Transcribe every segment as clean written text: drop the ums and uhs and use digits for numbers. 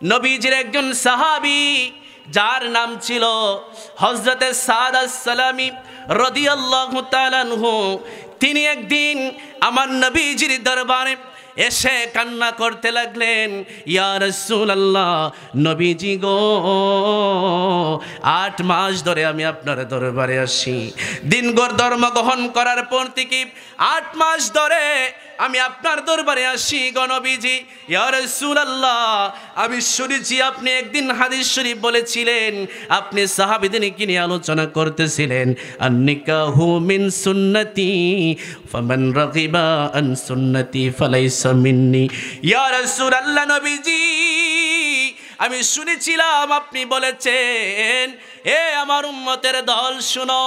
নবীজির একজন সাহাবী যার নাম ছিল হযরতে সাদ আস-সালামি রাদিয়াল্লাহু তাআলা আনহু, তিনি একদিন আমার নবীজির দরবারে এসে কান্না করতে লাগলেন, ইয়া রাসূলুল্লাহ, নবীজি গো, 8 মাস ধরে আমি আপনার দরবারে আসি, দিনগর ধর্ম গ্রহণ করার পর থেকে 8 মাস ধরে আমি আপনার দরবারে আসি গো নবীজি। ইয়া রাসূলুল্লাহ, আমি শুনেছি আপনি একদিন হাদিস শরীফ বলেছিলেন, আপনি সাহাবীদেরকে নিয়ে আলোচনা করতেছিলেন, আন-নিকাহু মিন সুন্নতি ফামান রাগিবা আন সুন্নতি ফালাইসা মিন্নি। ইয়া রাসূলুল্লাহ, নবীজি আমি শুনেছিলাম আপনি বলেছেন, এ আমার উম্মতের দল শুনো,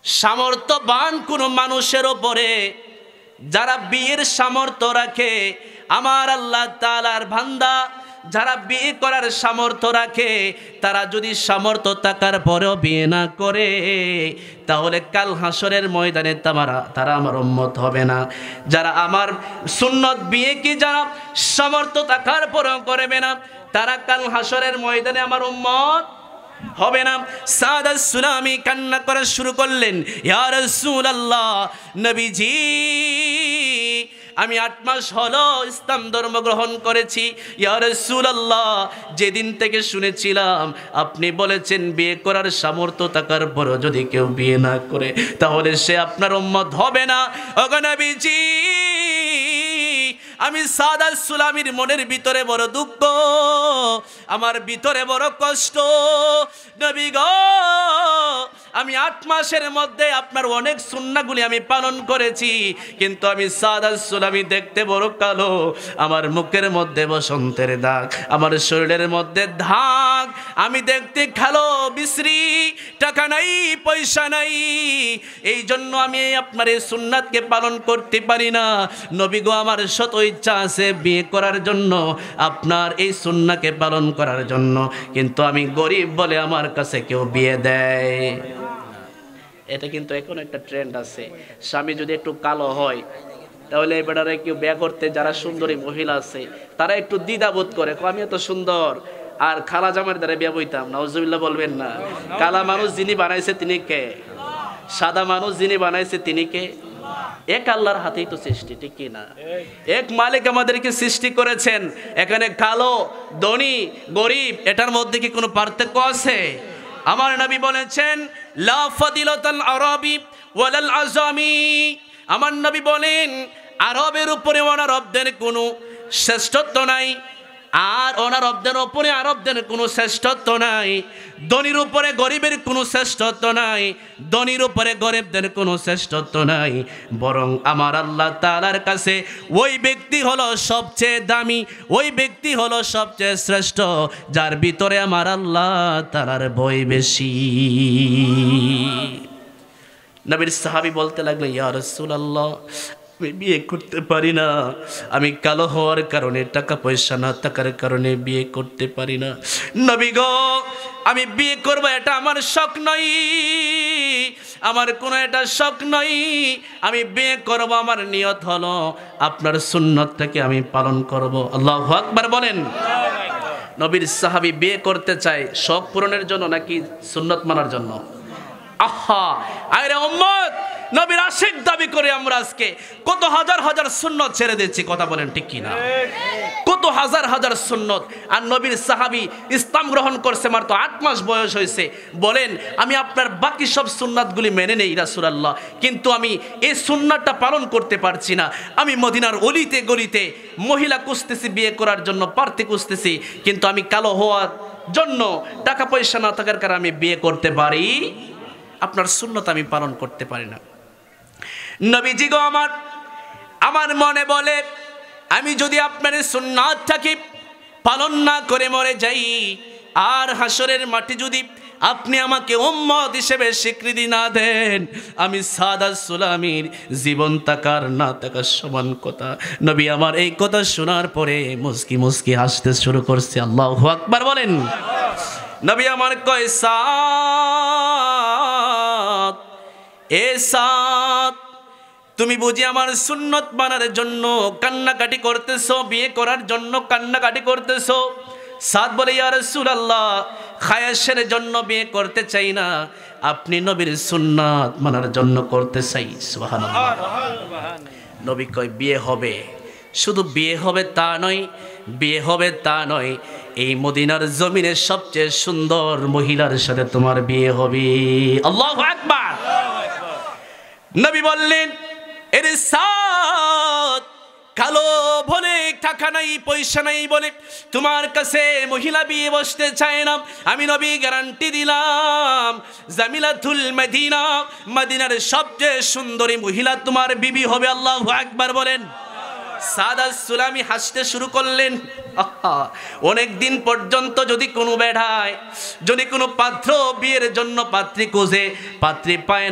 সামর্থ্যবান কোন মানুষের উপরে যারা বিয়ের সামর্থ্য রাখে, আমার আল্লাহ তাআলার বান্দা যারা বিয়ে করার সামর্থ্য রাখে, তারা যদি সামর্থ্য থাকার পরেও বিয়ে না করে, তাহলে কাল হাসরের ময়দানে তারা আমার উম্মত হবে না। যারা আমার সুন্নত বিয়ে কি যারা সামর্থ্য থাকার পরেও করবে না, তারা কাল হাসরের ময়দানে আমার উম্মত হবে না। সাদ আস-সুলামি কান্না করা শুরু করলেন, ইয়া রাসূলুল্লাহ, নবীজি আমি 8 মাস হলো ইসলাম ধর্ম গ্রহণ করেছি। ইয়া রাসূলুল্লাহ, যেদিন থেকে শুনেছিলাম আপনি বলেছেন বিয়ে করার সামর্থ্য থাকার পরও যদি কেউ বিয়ে না করে, তাহলে সে আপনার উম্মত হবে না। ওগো নবীজি, আমি সাদ আস-সুলামির মনের ভিতরে বড় দুঃখ, আমার ভিতরে বড় কষ্ট। নবী গো, আমি 8 মাসের মধ্যে আপনার অনেক সুন্নাহগুলি আমি পালন করেছি, কিন্তু আমি সাদ আস-সুলামি দেখতে বড় কালো, আমার মুখের মধ্যে বসন্তের দাগ, আমার শরীরের মধ্যে দাগ, আমি দেখতে কালো বিশ্রী, টাকা নাই পয়সা নাই, এই জন্য আমি আপনার এই সুন্নাতকে পালন করতে পারি না। নবী গো, আমার শত ইচ্ছা আছে বিয়ে করার জন্য, আপনার এই সুন্নাহকে পালন করার জন্য, কিন্তু আমি গরিব বলে আমার কাছে কেউ বিয়ে দেয়। এটা কিন্তু এখন একটা ট্রেন্ড আছে, স্বামী যদি একটু কালো হয় তাহলে এবারে কেউ বিয়ে করতে, যারা সুন্দরী মহিলা আছে তারা একটু দ্বিধাবোধ করে, আমি এত সুন্দর, আর খালা জামার দ্বারা বিয়ে বইতাম। নাউজুবিল্লাহ বলবেন না। কালা মানুষ যিনি বানাইছে তিনি কে? সাদা মানুষ যিনি বানাইছে তিনি কে? এক আল্লাহর হাতেই তো সৃষ্টি, ঠিক কি না? এক মালিক আমাদেরকে সৃষ্টি করেছেন। এখানে কালো, ধনী, গরিব, এটার মধ্যে কি কোনো পার্থক্য আছে? আমার নবী বলেছেন, লা ফাদিলাতাল আরাবি ওয়ালাল আজামি। আমার নবী বলেন, আরবের উপরে অনারবদের কোনো শ্রেষ্ঠত্ব নাই, আর অনারবদের উপরে আরবদের কোনো শ্রেষ্ঠত্ব নাই। ধনীর উপরে গরিবের কোনো শ্রেষ্ঠত্ব নাই, ধনীর উপরে গরিবদের কোনো শ্রেষ্ঠত্ব নাই, বরং আমার আল্লাহ তাআলার কাছে ওই ব্যক্তি হলো সবচেয়ে দামি, ওই ব্যক্তি হলো সবচেয়ে শ্রেষ্ঠ, যার ভিতরে আমার আল্লাহ তাআলার ভয় বেশি। নবীর সাহাবী বলতে লাগলেন, ইয়া রাসূলুল্লাহ, আমি বিয়ে করতে পারি না, আমি কালো হওয়ার কারণে, টাকা পয়সা না থাকার কারণে বিয়ে করতে পারি না। নবী গো, আমি বিয়ে করবো এটা আমার শখ নয়, আমার কোনো এটা শখ নয়, আমি বিয়ে করব আমার নিয়ত হলো আপনার সুন্নতটাকে আমি পালন করব। আল্লাহু আকবার বলেন। নবীর সাহাবী বিয়ে করতে চায় শখ পূরণের জন্য নাকি সুন্নত মানার জন্য? আহা, আরে উম্মত, নবীর আশিক দাবি করে আমরা আজকে কত হাজার হাজার সুন্নত ছেড়ে দিচ্ছি, কথা বলেন ঠিক কি না? কত হাজার হাজার সুন্নত। আর নবীর সাহাবী ইসলাম গ্রহণ করছে মাত্র 8 মাস বয়স হয়েছে, বলেন আমি আপনার বাকি সব সুন্নাতগুলি মেনে নেই রাসূলুল্লাহ, কিন্তু আমি এই সুন্নাতটা পালন করতে পারছি না। আমি মদিনার অলিতে গলিতে মহিলা খুঁজতেছি বিয়ে করার জন্য, প্রার্থী খুঁজতেছি, কিন্তু আমি কালো হওয়ার জন্য, টাকা পয়সা না থাকার কারণে আমি বিয়ে করতে পারি, আপনার সুন্নত আমি পালন করতে পারি না। নবীজি গো, আমার মনে বলে, আমি যদি আপনার সুন্নাতটাকে পালন না করে মরে যাই, আর হাসরের মাটি যদি আপনি আমাকে উম্মত হিসেবে স্বীকৃতি না দেন, আমি সাদ আস-সুলামির জীবন থাকার না থাকার সমান কথা। নবী আমার এই কথা শোনার পরে মুস্কি মুস্কি হাসতে শুরু করছে। আল্লাহু আকবার বলেন। নবী আমার কয়, সাদ, এ সাদ, তুমি বুঝি আমার সুন্নত মানার জন্য কান্নাকাটি করতেছো, বিয়ে করার জন্য কান্নাকাটি করতেছো? সাদ বলে, ইয়া রাসূলুল্লাহ, খায়েশের জন্য বিয়ে করতে চাই না, আপনি নবীর সুন্নাত মানার জন্য করতে চাই। সুবহানাল্লাহ। নবী কয় বিয়ে হবে, শুধু বিয়ে হবে তা নয়, বিয়ে হবে তা নয়, এই মদিনার জমিনের সবচেয়ে সুন্দর মহিলার সাথে তোমার বিয়ে হবে। আল্লাহু আকবার। নবী বললেন, এর সাদ, কালো বলে, টাকা নাই পয়সা নাই বলে তোমার কাছে মহিলা বিয়ে বসতে চায় না, আমি নবী গ্যারান্টি দিলাম জামিলাতুল মদিনা, মদিনার সবচেয়ে সুন্দরী মহিলা তোমার বিবি হবে। আল্লাহু আকবার বলেন। সাদ আস-সুলামি হাসতে শুরু করলেন। অনেক দিন পর্যন্ত যদি কোনো বেড়ায়, যদি কোনো পাত্র বিয়ের জন্য পাত্রী খোঁজে, পাত্রী পায়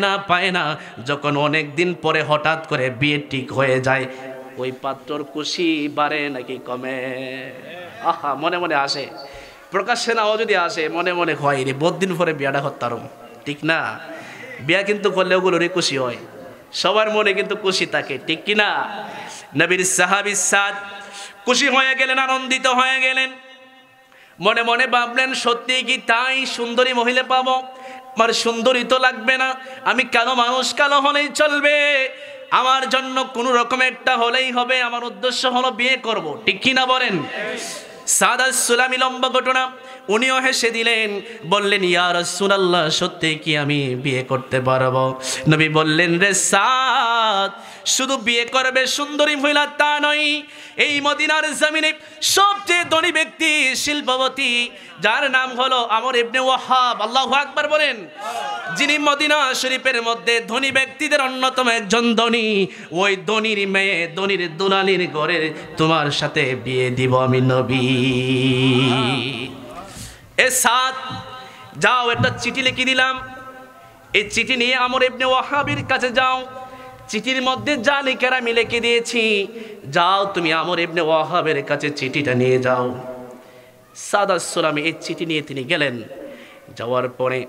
না, যখন অনেক দিন পরে হঠাৎ করে বিয়ে ঠিক হয়ে যায়, ওই পাত্রর খুশি বাড়ে নাকি কমে? মনে মনে আসে, প্রকাশ্যে নাও যদি আসে, মনে মনে হয় রে বহুত দিন পরে বিয়াটা হত্যারম, ঠিক না? বিয়া কিন্তু করলে ওগুলোরই খুশি হয়, সবার মনে কিন্তু খুশি থাকে, ঠিক কিনা? নবীর সাহাবী সাদ খুশি হয়ে গেলেন, আনন্দিত হয়ে গেলেন, মনে মনে ভাবলেন সত্যি কি তাই সুন্দরী মহিলা পাবো? আমার সুন্দরী তো লাগবে না, আমি কালো মানুষ, কালো হলেই চলবে, আমার জন্য কোনো রকম একটা হলেই হবে, আমার উদ্দেশ্য হলো বিয়ে করব, ঠিক কিনা বলেন? সাদ আস-সুলামি লম্বা ঘটনা, উনিও হেসে দিলেন, বললেন, ইয়া রাসূলুল্লাহ, সত্যি কি আমি বিয়ে করতে পারবো? নবী বললেন, রে সাদ, শুধু বিয়ে করবে সুন্দরী মহিলা তা নয়, এই মদিনার জমিনে সবচেয়ে ধনী ব্যক্তি, শিল্পপতি, যার নাম হলো আমর ইবনে ওয়াহাব, আল্লাহু আকবার বলেন, যিনি মদিনা শরীফের মধ্যে ধনী ব্যক্তিদের অন্যতম একজন ধনী, ওই ধনীর মেয়ে, ধনীর দুলালির ঘরে তোমার সাথে বিয়ে দিব আমি নবী। এ সাদ, যাও, একটা চিঠি লিখে দিলাম, এই চিঠি নিয়ে আমর ইবনে ওয়াহাবের কাছে যাও, চিঠির মধ্যে যা লিখার আমি লিখে দিয়েছি, যাও তুমি আমর ইবনে ওয়াহাবের কাছে চিঠিটা নিয়ে যাও। সাদ আস-সুলামি এই চিঠি নিয়ে তিনি গেলেন, যাওয়ার পরে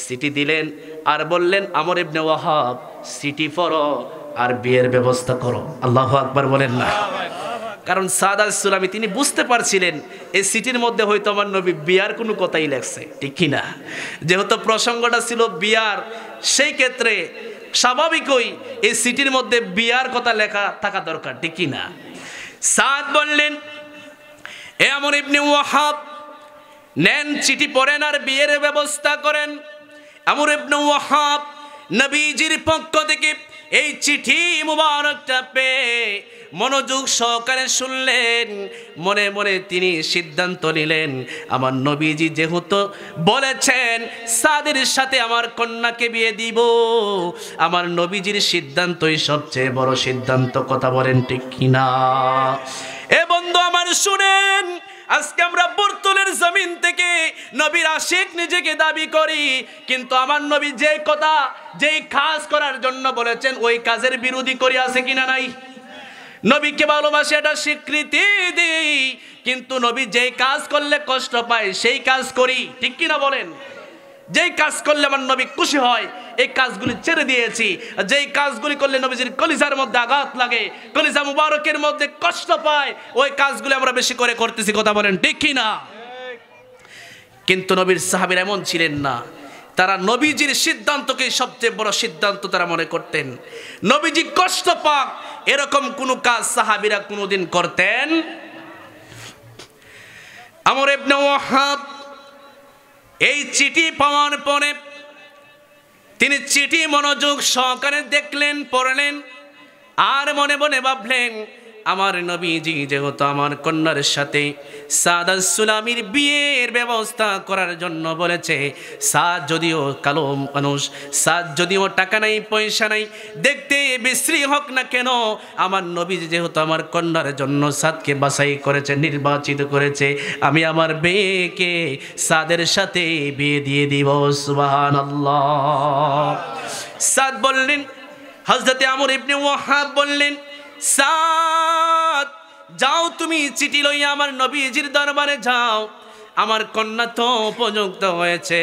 চিঠি দিলেন আর বললেন, আমর ইবনে ওয়াহাব, চিঠি পড়ো আর বিয়ের ব্যবস্থা করো। আল্লাহু আকবার বলেন না? কারণ সাদ আস-সুলামি তিনি বুঝতে পারছিলেন এই চিঠির মধ্যে হয়তো আমার নবী বিয়ার কোনো কথাই লেখছে, ঠিক কিনা? যেহেতু প্রসঙ্গটা ছিল বিয়ার, সেই ক্ষেত্রে স্বাভাবিকই এই চিঠির মধ্যে বিয়ার কথা লেখা থাকা দরকার, ঠিক কিনা? সাদ বললেন, এ আমর ইবনে ওয়াহাব, নেন চিঠি পড়েন আর বিয়ের ব্যবস্থা করেন। আমর ইবনে ওয়াহাব নবীজির পক্ষ থেকে এই চিঠি মুবারকটা পেয়ে মনোযোগ সহকারে শুনলেন, মনে মনে তিনি সিদ্ধান্ত নিলেন, আমার নবীজি যেহেতু বলেছেন সাদের সাথে আমার কন্যাকে বিয়ে দিব, আমার নবীজির সিদ্ধান্তই সবচেয়ে বড় সিদ্ধান্ত, কথা বলেন ঠিক কিনা? এ বন্ধু আমার শুনেন, আজকে আমরা বর্তলের জমিন থেকে নবীর আশিক নিজেকে দাবি করি, কিন্তু আমার নবী যে কথা, যেই কাজ করার জন্য বলেছেন, ওই কাজের বিরোধী করি আছে কিনা নাই? নবীকে ভালোবাসে এটা স্বীকৃতি দিই, কিন্তু নবী যেই কাজ করলে কষ্ট পায় সেই কাজ করি, ঠিক কিনা বলেন? যেই কাজ করলে আমার নবী খুশি হয় এই কাজগুলি ছেড়ে দিয়েছি, যেই কাজগুলি করলে নবীজির কলিজার মধ্যে আঘাত লাগে, কলিজা মুবারকের মধ্যে কষ্ট পায়, ওই কাজগুলি আমরা বেশি করে করতেছি, কথা বলেন ঠিক কিনা? কিন্তু নবীর সাহাবীরা এমন ছিলেন না, তারা নবীজির সিদ্ধান্তকে সবচেয়ে বড় সিদ্ধান্ত তারা মনে করতেন। নবীজি কষ্ট পাক এরকম কোনো কাজ সাহাবীরা কোনোদিন করতেন? আমর ইবনে ওয়াহাব এই চিঠি পাওয়ার পরে তিনি চিঠি মনোযোগ সহকারে দেখলেন, পড়লেন, আর মনে মনে ভাবলেন, আমার নবীজি যেহেতু আমার কন্যার সাথে সাদ আস-সুলামির বিয়ের ব্যবস্থা করার জন্য বলেছে, সাদ যদিও কালো মানুষ, সাদ যদিও টাকা নাই পয়সা নাই, দেখতে বিশ্রী হোক না কেন, আমার নবীজি যেহেতু আমার কন্যার জন্য সাদকে বাছাই করেছে, নির্বাচিত করেছে, আমি আমার মেয়েকে সাদের সাথে বিয়ে দিয়ে দিব। সুবহানাল্লাহ। সাদ বললেন, হযরতে আমর ইবনে ওয়াহাব বললেন, সাদ, যাও তুমি চিঠি লইয়া আমার নবীজির দরবারে যাও, আমার কন্যা তো উপযুক্ত হয়েছে,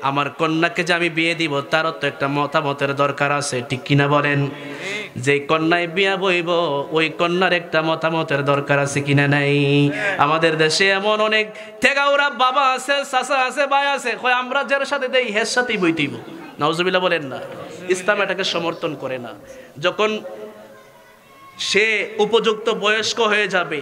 আমার কন্যাকে যে আমি বিয়ে দিব তারও তো একটা মতামতের দরকার আছে, ঠিক কিনা বলেন? যে কন্যায় বিয়া বইব ওই কন্যার একটা মতামতের দরকার আছে কিনা নাই? আমাদের দেশে এমন অনেক তেগাউরা বাবা আছে, চাচা আছে, ভাই আছে, কয় আমরা যার সাথে দেই হের সাথেই বইতেইব। নাউজুবিল্লাহ বলেন না। ইসলাম এটাকে সমর্থন করে না। যখন সে উপযুক্ত বয়স্ক হয়ে যাবে,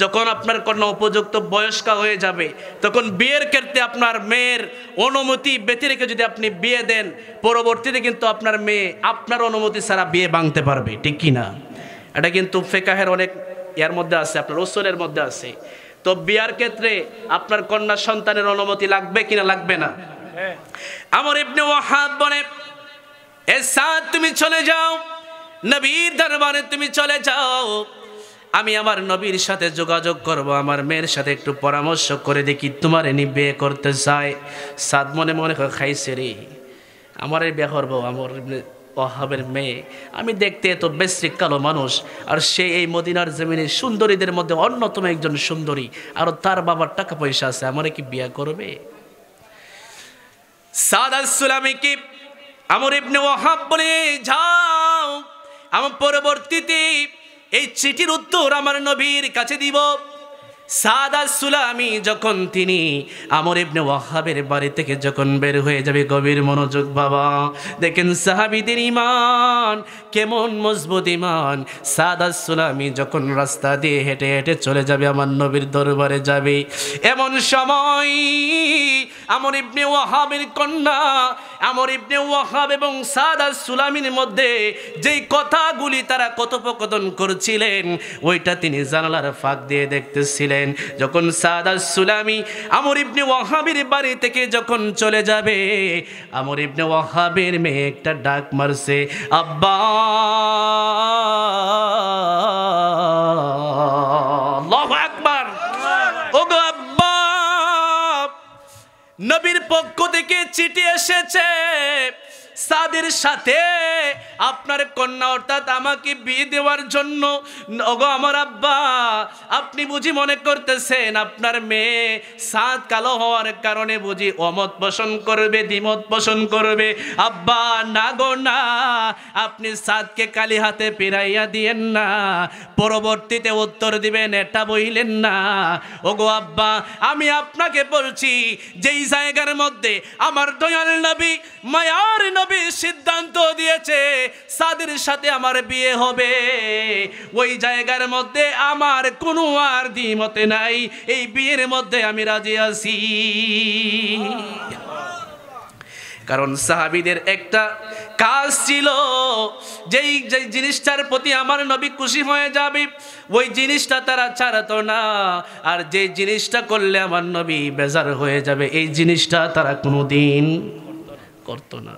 যখন আপনার কন্যা উপযুক্ত বয়স্কা হয়ে যাবে, তখন বিয়ের ক্ষেত্রে আপনার মেয়ের অনুমতি ব্যতি রেখে যদি আপনি বিয়ে দেন, পরবর্তীতে কিন্তু আপনার মেয়ে আপনার অনুমতি ছাড়া বিয়ে ভাঙতে পারবে, ঠিক কি না? এটা কিন্তু ফিকহের অনেক এর মধ্যে আছে, আপনার উসুলের মধ্যে আছে। তো বিয়ার ক্ষেত্রে আপনার কন্যা সন্তানের অনুমতি লাগবে কিনা লাগবে না? আমর ইবনে ওয়াহাব বলে, এ সাদ তুমি চলে যাও, নবীর দরবারে তুমি চলে যাও, আমি আমার নবীর সাথে যোগাযোগ করব, আমার মেয়ের সাথে একটু পরামর্শ করে দেখি তোমার এনে বিয়ে করতে চায়। সাদ মনে মনে খাইছে রে, আমার এই বিয়ে করবো আমার ওয়াহাবের মেয়ে, আমি দেখতে এত বেশ্রিক কালো মানুষ, আর সে এই মদিনার জমিনে সুন্দরীদের মধ্যে অন্যতম একজন সুন্দরী, আর তার বাবার টাকা পয়সা আছে, আমার কি বিয়ে করবে? সাদ আস-সুলামি কি আমর ইবনে ওয়াহাব বলে, যাও, আমার পরবর্তীতে এই চিঠির উত্তর আমার নবীর কাছে দিব। সাদ আস-সুলামি যখন তিনি আমর ইবনে ওয়াহাবের বাড়ি থেকে যখন বের হয়ে যাবে, গভীর মনোযোগ বাবা, দেখেন সাহাবীদের ঈমান কেমন মজবুত ঈমান। সাদ আস-সুলামি যখন রাস্তা দিয়ে হেঁটে হেঁটে চলে যাবে, আমার নবীর দরবারে যাবে, এমন সময় আমর ইবনে ওয়াহাবের কন্যা আমর ইবনে ওয়াহাব এবং সাদ আস-সুলামির মধ্যে যেই কথাগুলি তারা কথোপকথন করছিলেন, ওইটা তিনি জানালার ফাঁক দিয়ে দেখতেছিলেন। যখন সাদ আস-সুলামি আমর ইবনে ওয়াহাবের বাড়ি থেকে যখন চলে যাবে, আমর ইবনে ওয়াহাবের মেয়ে একটা ডাক মারছে, আব্বা। আল্লাহু আকবার। ওগো আব্বা, নবীর পক্ষ থেকে চিঠি এসেছে, সাদের সাথে আপনার কন্যা অর্থাৎ আমাকে বিয়ে দেওয়ার জন্য। ওগো আমার আব্বা, আপনি বুঝি মনে করতেছেন আপনার মেয়ে সাদ কালো হওয়ার কারণে বুঝি অমত পোষণ করবে, দ্বিমত পোষণ করবে? আব্বা না গো না, আপনি সাদকে কালি হাতে ফিরাইয়া দিয়েন না, পরবর্তীতে উত্তর দিবেন এটা বইলেন না। ওগো আব্বা, আমি আপনাকে বলছি, যেই জায়গার মধ্যে আমার দয়াল নবী মায়ার নবী সিদ্ধান্ত দিয়েছে সাদের সাথে আমার বিয়ে হবে, ওই জায়গার মধ্যে আমার কোনো আর দ্বিমতে নাই, এই বিয়ের মধ্যে আমি রাজি আছি। কারণ সাহাবীদের একটা কাজ ছিল, যেই জিনিসটার প্রতি আমার নবী খুশি হয়ে যাবে ওই জিনিসটা তারা ছাড়তো না, আর যে জিনিসটা করলে আমার নবী বেজার হয়ে যাবে এই জিনিসটা তারা কোনোদিন করতো না।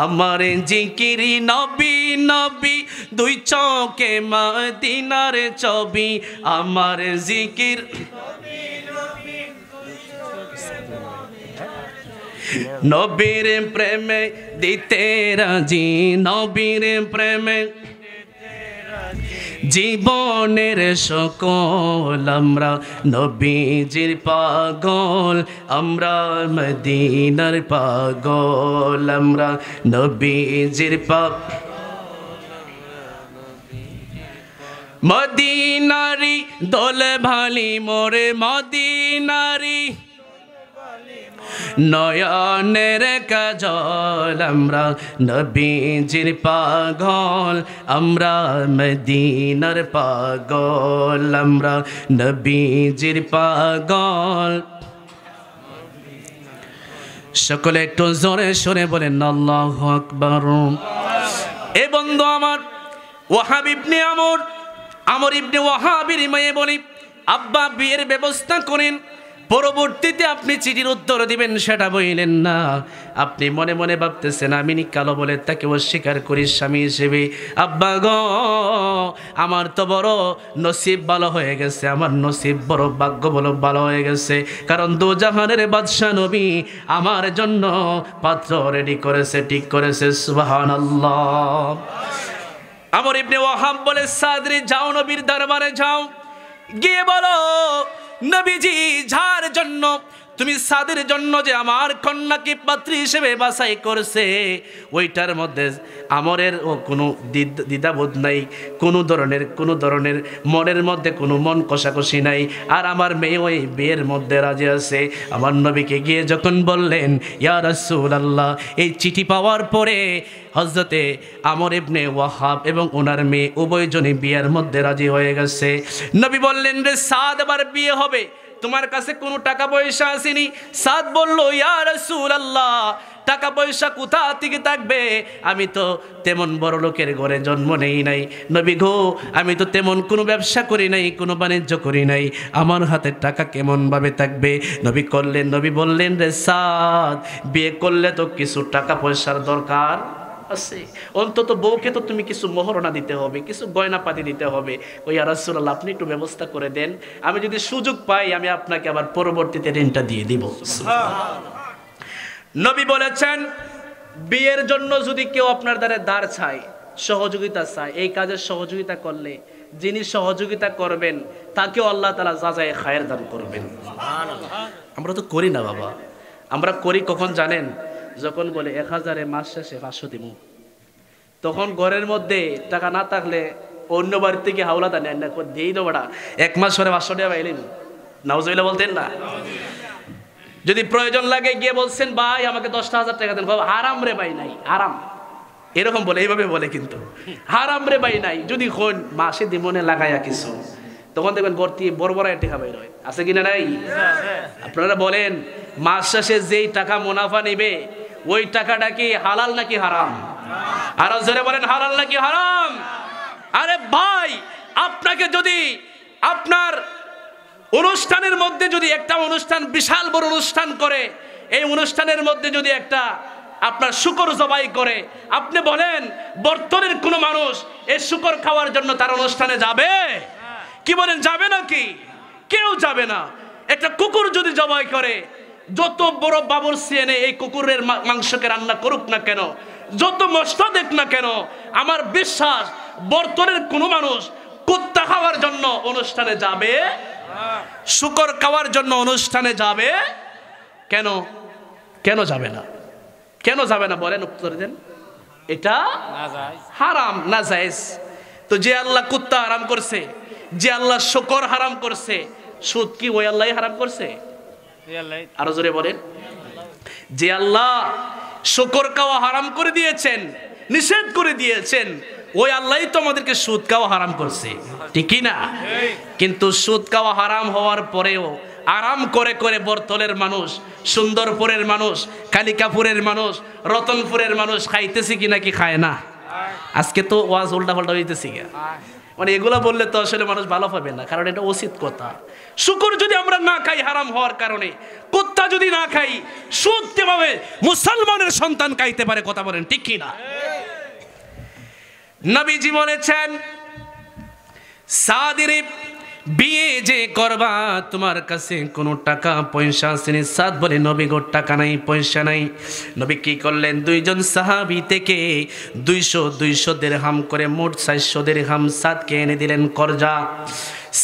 আমার জিকিরি নবী নবী, দুই চোখে মদিনার ছবি, আমার জিকির নবীর প্রেমে দিতে রাজি, নবীর প্রেমে জীবনের সকল, আমরা নবীজির পাগল, আমরা মদিনার পাগল, আমরা নবীজির মদিনারি দোল ভালি মোরে মদিনারি নয়নের কাজল, আমরা নবীজির পাগল, আমরা মদিনার পাগল, আমরা নবীজির পাগল। সকলে একটু জোরে সরে বলেন আল্লাহু আকবার। এ বন্ধু আমার, ওয়াহাব ইবনে আমর ইবনে ওয়াহাবের মেয়ে বলি, আব্বা বিয়ের ব্যবস্থা করেন, পরবর্তীতে আপনি চিঠির উত্তর দিবেন সেটা বললেন না। আপনি মনে মনে ভাবতেছেন আমি নি কালো বলে তাকে অস্বীকার করি স্বামী হিসেবে। আব্বা গো, আমার তো বড় নসিব ভালো হয়ে গেছে, আমার নসিব বড় ভাগ্য বড় ভালো হয়ে গেছে, কারণ দু জাহানের বাদশা নবী আমার জন্য পাত্র রেডি করেছে, ঠিক করেছে। সুবহানাল্লাহ। আমর ইবনে ওয়াহাব বলে, সাদরি যাও, নবীর দরবারে যাও, গিয়ে বলো নবীজি যার জন্য তুমি সাদের জন্য যে আমার কন্যাকে পাত্রী হিসেবে বাছাই করছে, ওইটার মধ্যে আমরের ও কোনো দ্বিধাবোধ নাই, কোনো ধরনের মনের মধ্যে কোনো মন কষাকষি নাই, আর আমার মেয়ে ওই বিয়ের মধ্যে রাজি আছে। আমার নবীকে গিয়ে যখন বললেন, ইয়া রাসূলুল্লাহ, এই চিঠি পাওয়ার পরে হযরতে আমর ইবনে ওয়াহাব এবং ওনার মেয়ে উভয়জনই বিয়ের মধ্যে রাজি হয়ে গেছে। নবী বললেন, রে সাদ, এবার বিয়ে হবে, তোমার কাছে কোনো টাকা পয়সা আসেনি? সাদ বলল, ইয়া রাসূলুল্লাহ, টাকা পয়সা কোথা থেকে থাকবে? আমি তো তেমন বড় লোকের ঘরে জন্ম নেই নাই নবী গো, আমি তো তেমন কোনো ব্যবসা করি নাই, কোনো বাণিজ্য করি নাই, আমার হাতে টাকা কেমন ভাবে থাকবে? নবী বললেন, রে সাদ, বিয়ে করলে তো কিছু টাকা পয়সার দরকার আছে, অন্তত বউকে তো তুমি কিছু মোহরনা দিতে হবে, কিছু গয়নাপাতি দিতে হবে। ওই ইয়া রাসূলুল্লাহ, আপনি একটু ব্যবস্থা করে দেন, আমি যদি সুযোগ পাই আমি আপনাকে আবার পরবর্তীতে ঋণটা দিয়ে দিব। নবী বলেছেন, বিয়ের জন্য যদি কেউ আপনার দ্বারা ধার চায়, সহযোগিতা চায়, এই কাজের সহযোগিতা করলে যিনি সহযোগিতা করবেন তাকেও আল্লাহ তাআলা জাযায়ে খায়ের দান করবেন। আমরা তো করি না বাবা, আমরা করি কখন জানেন? যখন বলে 1000-এ মাস শেষে 500 দিব, তখন ঘরের মধ্যে টাকা না থাকলে অন্য বাড়ি থেকে হাওলাদার নেন না, দিয়েই তো বড়া 1 মাস পরে 500 টাকা পাইলেন, নাউজুবিল্লাহ বলতেন না? যদি প্রয়োজন লাগে গিয়ে বলছেন, ভাই আমাকে 10,000 টাকা দেন, হারাম রে ভাই নাই, হারাম, এরকম বলে, এইভাবে বলে, কিন্তু হারাম রে ভাই নাই যদি কোন মাসে দিমনে লাগাইয়া কিছু, তখন দেখবেন ভর্তি বড় বড় টাকা বাইর হয়, আছে কিনা নাই? আপনারা বলেন, মাস শেষে যেই টাকা মুনাফা নেবে ওই টাকাটা কি হালাল নাকি হারাম? আরো জোরে বলেন, হালাল নাকি হারাম? আরে ভাই, আপনাকে যদি আপনার অনুষ্ঠানের মধ্যে যদি একটা অনুষ্ঠান, বিশাল বড় অনুষ্ঠান করে, এই অনুষ্ঠানের মধ্যে যদি একটা আপনার শুকর জবাই করে, আপনি বলেন বর্তমানের কোনো মানুষ এই শুকর খাওয়ার জন্য তার অনুষ্ঠানে যাবে? কি বলেন, যাবে নাকি? কেউ যাবে না। একটা কুকুর যদি জবাই করে, যত বড় বাবুর্চি এনে এই কুকুরের মাংসকে রান্না করুক না কেন, যত মস্ত দেখ না কেন, আমার বিশ্বাস বর্তমানের কোনো মানুষ কুত্তা খাওয়ার জন্য অনুষ্ঠানে যাবে? শুকর খাওয়ার জন্য অনুষ্ঠানে যাবে? কেন কেন যাবে না? কেন যাবে না বলেন, উত্তর দেন। এটা হারাম, নাজায়েজ। তো যে আল্লাহ কুত্তা হারাম করছে, যে আল্লাহ শুকর হারাম করছে, সুদ কি ওই আল্লাহই হারাম করছে? আরো জোরে বলেন। যে আল্লাহ শুকর খাওয়া হারাম করে দিয়েছেন, নিষেধ করে দিয়েছেন, ওই আল্লাহই তো আমাদেরকে সুদ খাওয়া হারাম করছে, ঠিক কি না? কিন্তু সুদ খাওয়া হারাম হওয়ার পরেও আরাম করে করে বর্তলের মানুষ, সুন্দরপুরের মানুষ, কালিকাপুরের মানুষ, রতনপুরের মানুষ খাইতেছে কি নাকি খায় না? আজকে তো ওয়াজ উল্টা পাল্টা হইতেছে গিয়া, মানে এগুলা বললে তো আসলে মানুষ ভালো পাবে না, কারণ এটা উচিত কথা। শুকর যদি আমরা না খাই হারাম হওয়ার কারণে, কুত্তা যদি না খাই, সুদ কিভাবে মুসলমানের সন্তান খাইতে পারে? কথা বলেন, ঠিক কি না? নবীজি বলেছেন, সাদের বিয়ে যে করবা, তোমার কাছে কোনো টাকা পয়সা আসেনি? সাদ বলে, নবী গো, টাকা নাই, পয়সা নাই। নবী কি করলেন? 2 জন সাহাবী থেকে 200 দিরহাম করে মোট 400 দিরহাম সাদকে এনে দিলেন কর্জা।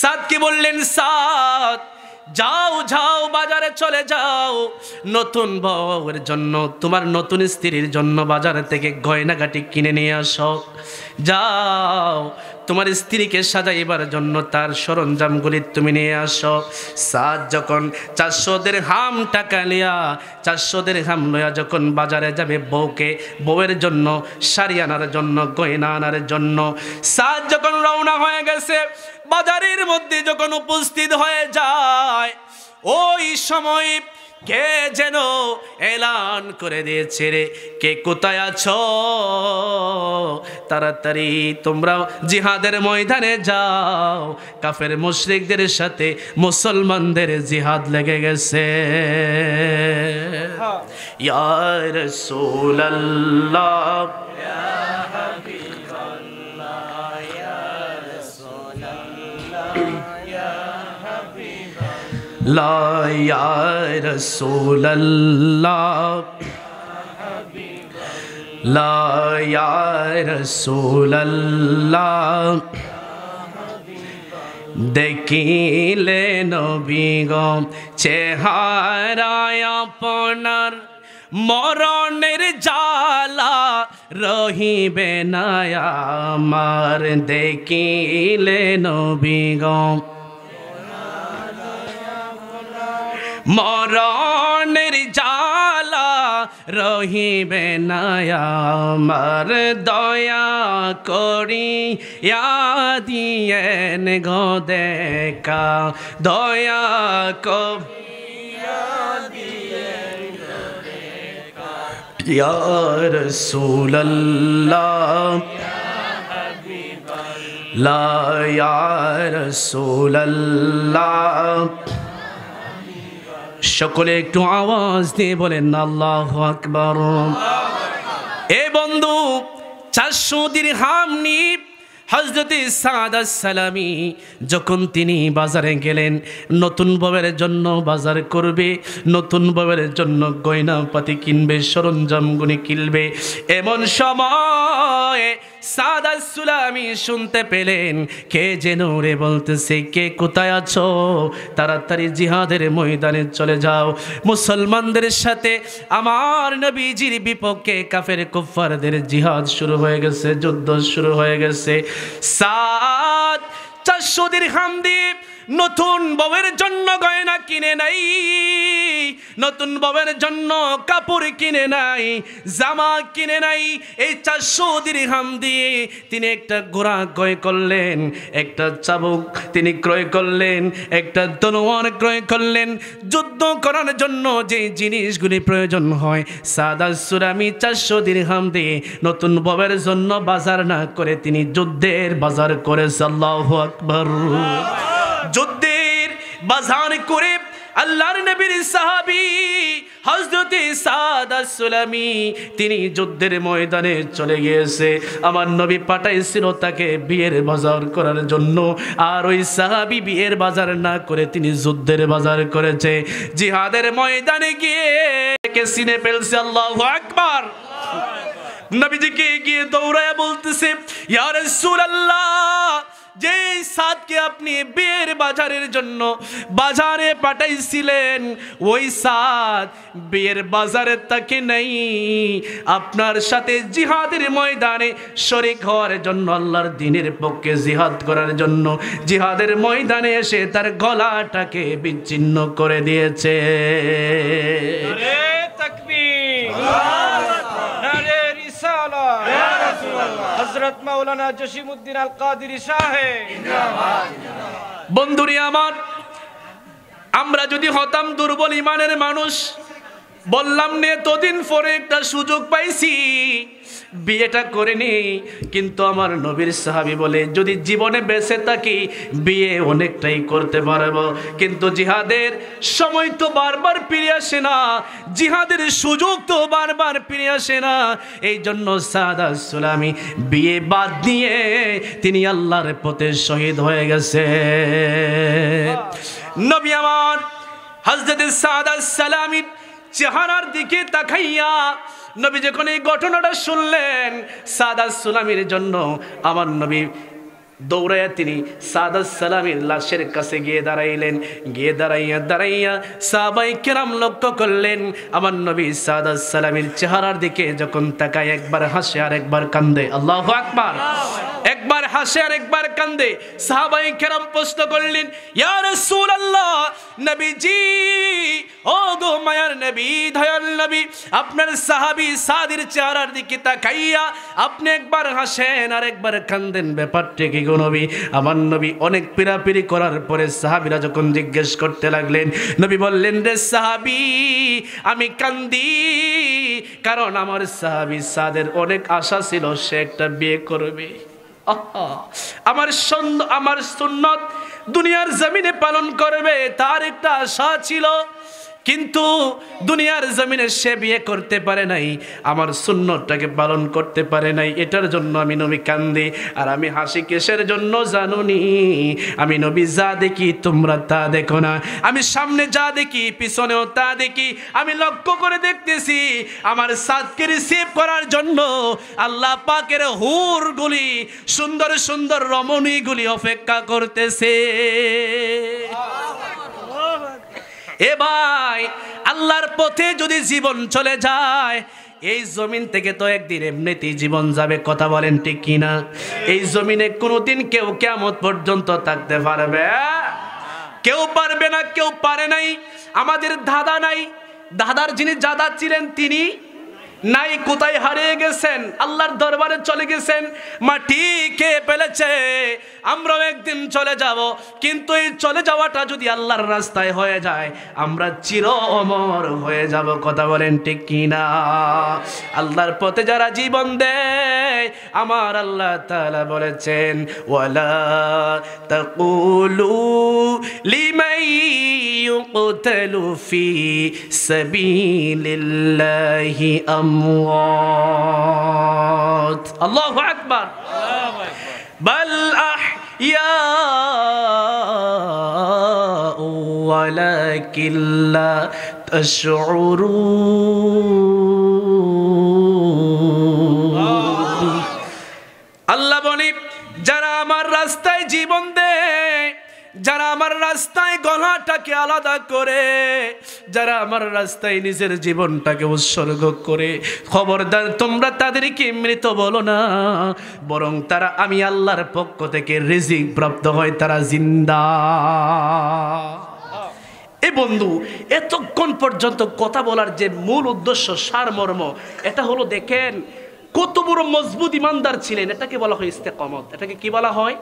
সাদকে বললেন, সাদ যাও যাও, বাজারে চলে যাও, নতুন বউয়ের জন্য, তোমার নতুন স্ত্রীর জন্য বাজার থেকে গয়নাগাটি কিনে নিয়ে আসো। যাও, তোমার স্ত্রীকে সাজাইবার জন্য তার সরঞ্জামগুলি তুমি নিয়ে আসো। সাদ যখন 400 দিরহাম টাকা লিয়া, 400 দিরহাম লইয়া যখন বাজারে যাবে বউয়ের জন্য শাড়ি আনার জন্য, গয়না আনার জন্য, সাদ যখন রওনা হয়ে গেছে, বাজারের মধ্যে যখন উপস্থিত হয়ে যায়, ওই সময় কে যেন এলান করে দিয়েছে, রে কে কোথায় আছো, তাড়াতাড়ি তোমরা জিহাদের ময়দানে যাও, কাফের মুশরিকদের সাথে মুসলমানদের জিহাদ লেগে গেছে। ইয়া রাসূলুল্লাহ, ইয়া হাবিবাল্লাহ, ইয়া রাসূলুল্লাহ, ইয়া হাবিবাল্লাহ, লা ইয়া রাসূলুল্লাহ, লা ইয়া রাসূলুল্লাহ, দেখিলে নবী গো চেহারায় আপনার মরণের জ্বালা রহিবে না আমার দেখিলে নবী গো মরণের জ্বালা রহিবে না আমার দয়া করিয়া দিয়েন গো দেখা দয়া করিয়া ইয়া রাসূলুল্লাহ লা ইয়া রাসূলুল্লাহ সকলে একটু আওয়াজ দিয়ে বলেন আল্লাহু আকবার। এ বন্ধু 400 দিরহাম নিয়ে হযরতে সাদ আস-সালামী যখন তিনি বাজারে গেলেন নতুন বউয়ের জন্য বাজার করবে, নতুন বউয়ের জন্য গয়নাপাতি কিনবে, সরঞ্জামগুলি কিনবে, এমন সময় সাদ আস-সালামী শুনতে পেলেন কে যেন রে বলতেছে, কে কোথায় আছো, তাড়াতাড়ি জিহাদের ময়দানে চলে যাও, মুসলমানদের সাথে আমার নবীজির বিপক্ষে কাফের কুফফারদের জিহাদ শুরু হয়ে গেছে, যুদ্ধ শুরু হয়ে গেছে। সাদ 400 দিরহাম দিয়ে নতুন বউয়ের জন্য গয়না কিনে নাই, নতুন বউয়ের জন্য কাপড় কিনে নাই, জামা কিনে নাই। এই 400 দিরহাম দিয়ে তিনি একটা ঘোড়া ক্রয় করলেন, একটা চাবুক তিনি ক্রয় করলেন, একটা তলোয়ার ক্রয় করলেন। যুদ্ধ করার জন্য যে জিনিসগুলি প্রয়োজন হয় সাদ আস-সালামী 400 দিরহাম দিয়ে নতুন বউয়ের জন্য বাজার না করে তিনি যুদ্ধের বাজার করে। আল্লাহু আকবার। যুদ্ধের বাজার করে আল্লাহর নবীর সাহাবী হযরতে সাদ আস-সালামী তিনি যুদ্ধের ময়দানে চলে গিয়েছে। আমার নবী পাঠাইছিল তাকে বিয়ের বাজার করার জন্য, আর ওই সাহাবী বিয়ের বাজার না করে তিনি যুদ্ধের বাজার করেছে। জিহাদের ময়দানে গিয়ে কে সিনে ফেলছে। আল্লাহু আকবার। নবীজিকে গিয়ে দৌড়ায় বলতেছে, ইয়া রাসূলুল্লাহ, যে সাদকে আপনি বিয়ের বাজারের জন্য বাজারে পাঠাইছিলেন ওই সাদ বিয়ের বাজারে তাকে নেই, আপনার সাথে জিহাদের ময়দানে শরীক হওয়ার জন্য, আল্লাহর দ্বীনের পক্ষে জিহাদ করার জন্য জিহাদের ময়দানে এসে তার গলাটাকে বিচ্ছিন্ন করে দিয়েছে। নারে তাকবীর, নারে রিসালাত, ইয়া রাসূলুল্লাহ, হযরত মাওলানা জসিমউদ্দিন আল কাদেরী সাহেব জিন্দাবাদ। বন্ধুরি আমার, আমরা যদি হতাম দুর্বল ইমানের মানুষ, বললাম নে এতদিন পরে একটা সুযোগ পাইছি বিয়েটা করে নি, কিন্তু আমার নবীর সাহাবী বলে যদি জীবনে বেঁচে থাকি বিয়ে অনেকটাই করতে পারবো, কিন্তু জিহাদের সময় তো বারবার ফিরে আসে না, জিহাদের সুযোগ তো বারবার ফিরে আসে না। এই জন্য সাদ আস-সালামী বিয়ে বাদ দিয়ে তিনি আল্লাহর পথে শহীদ হয়ে গেছে। নবী আমার হযরতে সাদ আস-সালামী চেহারার দিকে তাকাইয়া নবী যখন এই ঘটনাটা শুনলেন, সাদ আস-সালামীর জন্য আমার নবী দৌড়াইয়া তিনি সাদ আস-সালামীর লাশের কাছে গিয়ে দাঁড়াইলেন। গিয়ে দাঁড়াইয়া সাহাবায়ে কেরাম লক্ষ্য করলেন আমার নবী সাদ আস-সালামীর চেহারার দিকে যখন তাকায় একবার হাসে আর একবার কান্দে। আল্লাহু আকবার। একবার হাসে আর একবার কান্দে। সাহাবায়ে কেরাম প্রশ্ন করলেন, ইয়া রাসূলুল্লাহ, নবীজি, ও গো মায়ার নবী, দয়াল নবী, আপনার সাহাবী সাদের চেহারার দিকে তাকাইয়া আপনি একবার হাসেন আর একবার কান্দেন, ব্যাপারটা কি গো নবী? আমার নবী অনেক পিরাপিরি করার পরে সাহাবীরা যখন জিজ্ঞেস করতে লাগলেন, নবী বললেন, রে সাহাবী, আমি কান্দি কারণ আমার সাহাবী সাদের অনেক আশা ছিল সে একটা বিয়ে করবে। আমার সুন্নত দুনিয়ার জমিনে পালন করবে, তার একটা আশা ছিল, কিন্তু দুনিয়ার জমিনে সে বিয়ে করতে পারে নাই, আমার সুন্নতটাকে পালন করতে পারে নাই। এটার জন্য আমি নবী কান্দি। আর আমি হাসি কিসের জন্য জানুনি? আমি নবী যা দেখি তোমরা তা দেখো না। আমি সামনে যা দেখি পিছনেও তা দেখি। আমি লক্ষ্য করে দেখতেছি আমার সাদকে রিসিভ করার জন্য আল্লাহ পাকের হুরগুলি, সুন্দর সুন্দর রমণীগুলি অপেক্ষা করতেছে। এ ভাই, আল্লাহর পথে যদি জীবন চলে যায়, এই জমিন থেকে তো একদিন এমনিতেই জীবন যাবে। কথা বলেন ঠিক কিনা? এই জমিনে কোনোদিন কেউ কিয়ামত পর্যন্ত থাকতে পারবে? কেউ পারবে না, কেউ পারে নাই। আমাদের দাদা নাই, দাদার যিনি দাদা ছিলেন তিনি নাই, কোথায় হারিয়ে গেছেন? আল্লাহর দরবারে চলে গেছেন, মাটি খেয়ে ফেলেছে। আমরাও একদিন চলে যাব, কিন্তু এই চলে যাওয়াটা যদি আল্লাহর রাস্তায় হয়ে যায়, আমরা চির অমর হয়ে যাব। কথা বলেন ঠিক কিনা? আল্লাহর পথে যারা জীবন দেয়, আমার আল্লাহ তাআলা বলেছেন, ওয়ালা তাকুলু লিমান ইউকতালু ফি সাবিলিল্লাহি আমওয়াত। আল্লাহু আকবার। বাল আহইয়াউ ওয়ালাকিন লা তাশউরুন। আল্লাহ বলে, যারা আমার রাস্তায় জীবন দেয়, যারা আমার রাস্তায় গলাটাকে আলাদা করে, যারা আমার রাস্তায় নিজের জীবনটাকে উৎসর্গ করে, খবরদার তোমরা তাদেরকে মৃত বলো না, বরং তারা আমি আল্লাহর পক্ষ থেকে রিজিক প্রাপ্ত হয়, তারা জিন্দা। এ বন্ধু, এতক্ষণ পর্যন্ত কথা বলার যে মূল উদ্দেশ্য, সারমর্ম, এটা হলো দেখেন কত বড় মজবুত ইমানদার ছিলেন। এটাকে বলা হয় ইস্তেকামত। এটাকে কি বলা হয়?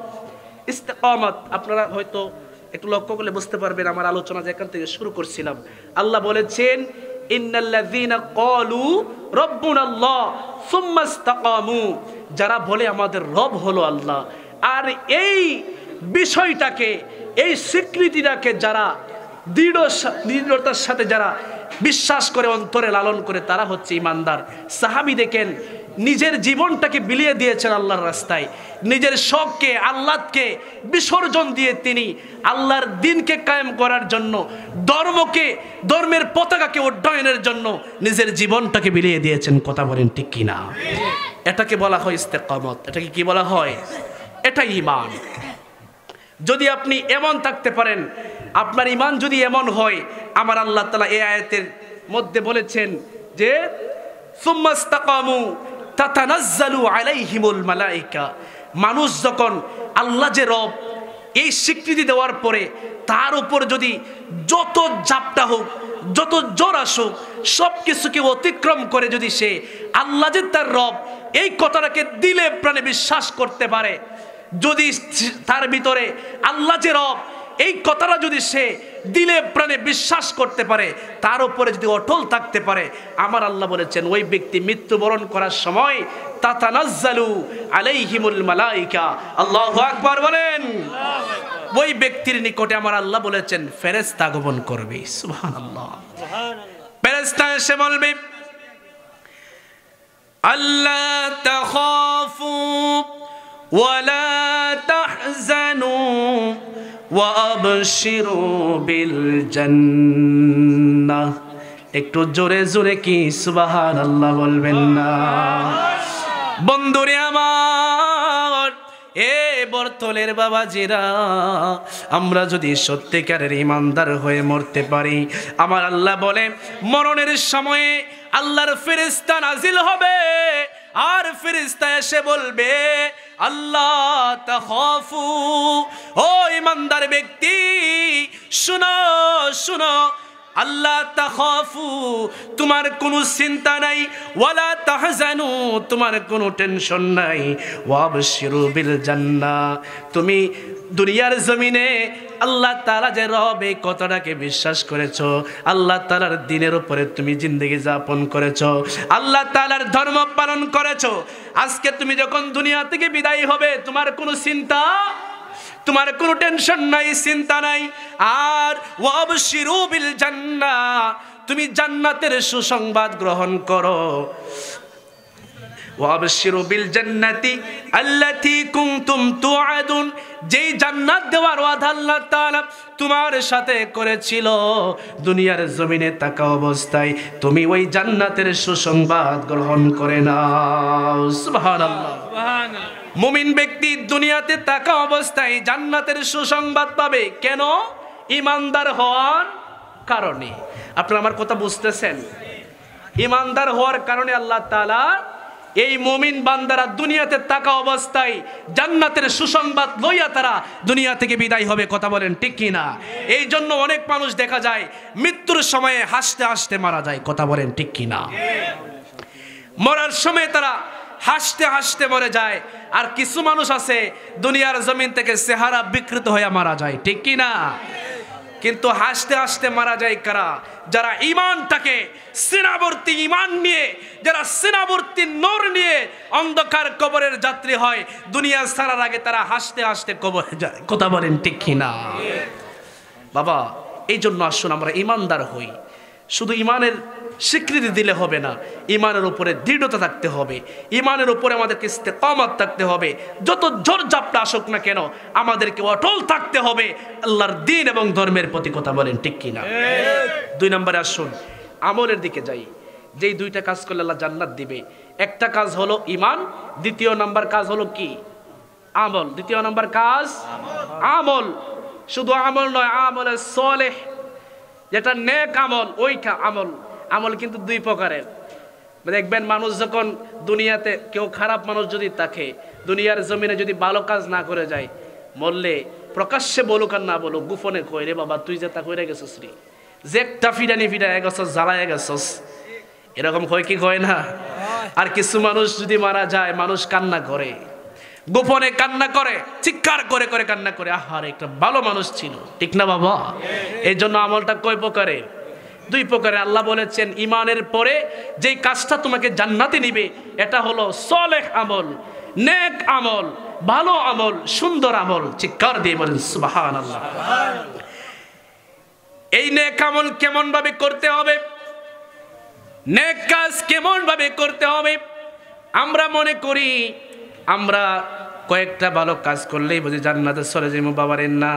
ইস্তেকামত। আপনারা হয়তো একটু লক্ষ্য করলে বুঝতে পারবেন আমার আলোচনা যেখান থেকে শুরু করছিলাম। আল্লাহ বলেছেন, ইন্নাল্লাযীনা ক্বালু রাব্বুনাল্লাহ সুম্মা ইসতাকামু, যারা বলে আমাদের রব হলো আল্লাহ, আর এই বিষয়টাকে, এই স্বীকৃতিটাকে যারা দৃঢ়তার সাথে যারা বিশ্বাস করে, অন্তরে লালন করে, তারা হচ্ছে ইমানদার। সাহাবী দেখেন নিজের জীবনটাকে বিলিয়ে দিয়েছেন আল্লাহর রাস্তায়, নিজের শখকে, আল্লাহকে বিসর্জন দিয়ে তিনি আল্লাহর দ্বীনকে কায়েম করার জন্য, ধর্মকে, ধর্মের পতাকাকে উড্ডয়নের জন্য নিজের জীবনটাকে বিলিয়ে দিয়েছেন। কথা বলেন ঠিক কিনা? এটাকে বলা হয় ইস্তেকামত। এটাকে কি বলা হয়? এটা ঈমান। যদি আপনি এমন থাকতে পারেন, আপনার ঈমান যদি এমন হয়, আমার আল্লাহ তাআলা এই আয়াতের মধ্যে বলেছেন যে সুম্মা ইসতাকামু তাতানাজ্জালু আলাইহিমুল মালায়েকা, মানুষ যখন আল্লাহ যে রব এই স্বীকৃতি দেওয়ার পরে তার উপর যদি যত জাপটা হোক, যত জোর আসুক, সব কিছুকে অতিক্রম করে যদি সে আল্লাহ যে তার রব এই কথাটাকে দিলে প্রাণে বিশ্বাস করতে পারে, যদি তার ভিতরে আল্লাহ যে রব এই কথাটা যদি সে দিলে প্রাণে বিশ্বাস করতে পারে, তার উপরে যদি অটল থাকতে পারে, আমার আল্লাহ বলেছেন ওই ব্যক্তি মৃত্যুবরণ করার সময় তাতানাজ্জালু আলাইহিমুল মালায়েকা। আল্লাহু আকবার বলেন। ওই ব্যক্তির নিকটে আমার আল্লাহ বলেছেন ফেরেশতা আগমন করবে। সুবহানাল্লাহ। ফেরেশতা এসে বলবে, আল্লা তাখাফু ওয়ালা তাহজানু ওয়াবশিরু বিল জান্নাহ। একটু জোরে জোরে কি সুবহানাল্লাহ বলবেন না? বন্ধুরে আমার, এ বর্তলের বাবাজিরা, আমরা যদি সত্যিকারের ইমানদার হয়ে মরতে পারি, আমার আল্লাহ বলে মরণের সময়ে আল্লাহর ফেরেশতা নাজিল হবে, আর ফেরেশতা এসে বলবে, আল্লাহ তাখাফু, ও ইমানদার ব্যক্তি শুনো শুনো, আল্লাহ তাখাফু, তোমার কোনো চিন্তা নাই, ওয়ালা তাহজানু, তোমার কোনো টেনশন নাই, ওয়াবশিরু বিল জান্নাহ, তুমি দুনিয়ার জমিনে আল্লাহ তাআলা যে রব এই কথাটাকে বিশ্বাস করেছো, আল্লাহ তাআলার দ্বীনের উপরে তুমি জিন্দেগি যাপন করেছো, আল্লাহ তাআলার ধর্ম পালন করেছো, আজকে তুমি যখন দুনিয়া থেকে বিদায় হবে তোমার কোনো চিন্তা তোমার কোনো টেনশন নাই, চিন্তা নাই। আর ওয়াবশিরু বিল জান্নাহ, তুমি জান্নাতের সুসংবাদ গ্রহণ করো। ওয়াবশিরু বিল জান্নাতি আল্লাতী কুনতুম তুআদুন, যেই জান্নাত দেওয়ার ওয়াদা আল্লাহ তাআলা তোমার সাথে করেছিল, দুনিয়ার জমিনে থাকা অবস্থায় তুমি ওই জান্নাতের সুসংবাদ গ্রহণ করে নাও। সুবহানাল্লাহ। মুমিন ব্যক্তি দুনিয়াতে থাকা অবস্থায় জান্নাতের সুসংবাদ পাবে। কেন? ঈমানদার হওয়ার কারণে। আপনারা আমার কথা বুঝতেছেন? ঈমানদার হওয়ার কারণে আল্লাহ তাআলা এই মুমিন বান্দারা দুনিয়াতে থাকা অবস্থায় জান্নাতের সুসংবাদ লইয়া তারা দুনিয়া থেকে বিদায় হবে। কথা বলেন ঠিক কি না? এই জন্য অনেক মানুষ দেখা যায় মৃত্যুর সময়ে হাসতে হাসতে মারা যায়। কথা বলেন ঠিক কি না? মরার সময় তারা হাসতে হাসতে মরে যায়। আর কিছু মানুষ আছে দুনিয়ার জমিন থেকে চেহারা বিকৃত হয়ে মারা যায়। ঠিক কি না? কিন্তু হাসতে হাসতে মারা যায় কারা? যারা ঈমানটাকে সিনাবর্তী ঈমান নিয়ে, যারা সিনাবর্তী নূর নিয়ে অন্ধকার কবরের যাত্রী হয়, দুনিয়া ছাড়ার আগে তারা হাসতে হাসতে কবরে যায়। কথা বলেন ঠিক কি না? বাবা, এই জন্য আসুন আমরা ঈমানদার হই। শুধু ঈমানের স্বীকৃতি দিলে হবে না, ঈমানের উপরে দৃঢ়তা থাকতে হবে, ঈমানের উপরে আমাদেরকে ইস্তেকামত থাকতে হবে। যত ঝড় ঝাপটা আসুক না কেন আমাদেরকে অটল থাকতে হবে আল্লাহর দ্বীন এবং ধর্মের প্রতি। কথা বলেন ঠিক কিনা? 2 নম্বরে আসুন আমলের দিকে যাই। যেই 2টা কাজ করলে আল্লাহ জান্নাত দিবে। একটা কাজ হলো ঈমান, দ্বিতীয় নাম্বার কাজ হলো কি? আমল। দ্বিতীয় নাম্বার কাজ আমল। শুধু আমল নয়, আমলে সালেহ, যেটা নেক আমল, ওইটা আমল। আমল কিন্তু 2 প্রকারের। দেখবেন মানুষ যখন দুনিয়াতে, কেউ খারাপ মানুষ যদি থাকে, দুনিয়ার জমিনে যদি ভালো কাজ না করে যায়, মরলে প্রকাশ্যে বলুক আর না বলুক, গোপনে কই রে বাবা তুই যে তা কইরা গেছিস রে, যে একটা ফিডানি ফিডায় গেছস, জ্বালায় গেছস, এরকম হয় কি হয় না? আর কিছু মানুষ যদি মারা যায়, মানুষ কান্না করে, গোপনে কান্না করে, চিৎকার করে করে কান্না করে, আহারে একটা ভালো মানুষ ছিল। ঠিক না বাবা? এই জন্য আমলটা কয় প্রকারের? 2 প্রকারে। আল্লাহ বলেছেন ঈমানের পরে যেই কাজটা তোমাকে জান্নাতে নিবে এটা হলো সালেহ আমল, নেক আমল, ভালো আমল, সুন্দর আমল। চিৎকার দিয়ে বলেন সুবহানাল্লাহ। এই নেক আমল কেমন ভাবে করতে হবে, নেক কাজ কেমন ভাবে করতে হবে? আমরা মনে করি আমরা কয়েকটা ভালো কাজ করলেই বুঝি জান্নাতে চলে যাবো। বাবারেন না,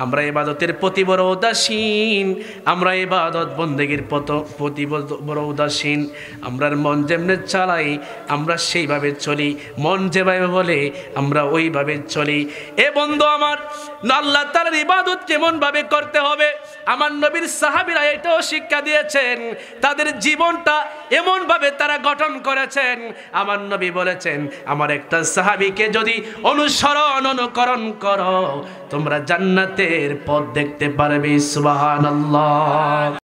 আমরা ইবাদতের প্রতি বড় উদাসীন, আমরা ইবাদত বন্দেগীর প্রতি বড় উদাসীন। আমরার মন যেমনে চালাই আমরা সেইভাবে চলি, মন যেভাবে বলে আমরা ওইভাবে চলি। এ বন্ধু আমার, আল্লাহ তাআলার ইবাদত কেমন ভাবে করতে হবে আমার নবীর সাহাবীরা এটাও শিক্ষা দিয়েছেন। তাদের জীবনটা এমন ভাবে তারা গঠন করেছেন। আমার নবী বলেছেন, আমার একটা সাহাবীকে যদি অনুকরণ করো তোমরা জান্নাতের পথ দেখতে পারবে। সুবহানাল্লাহ।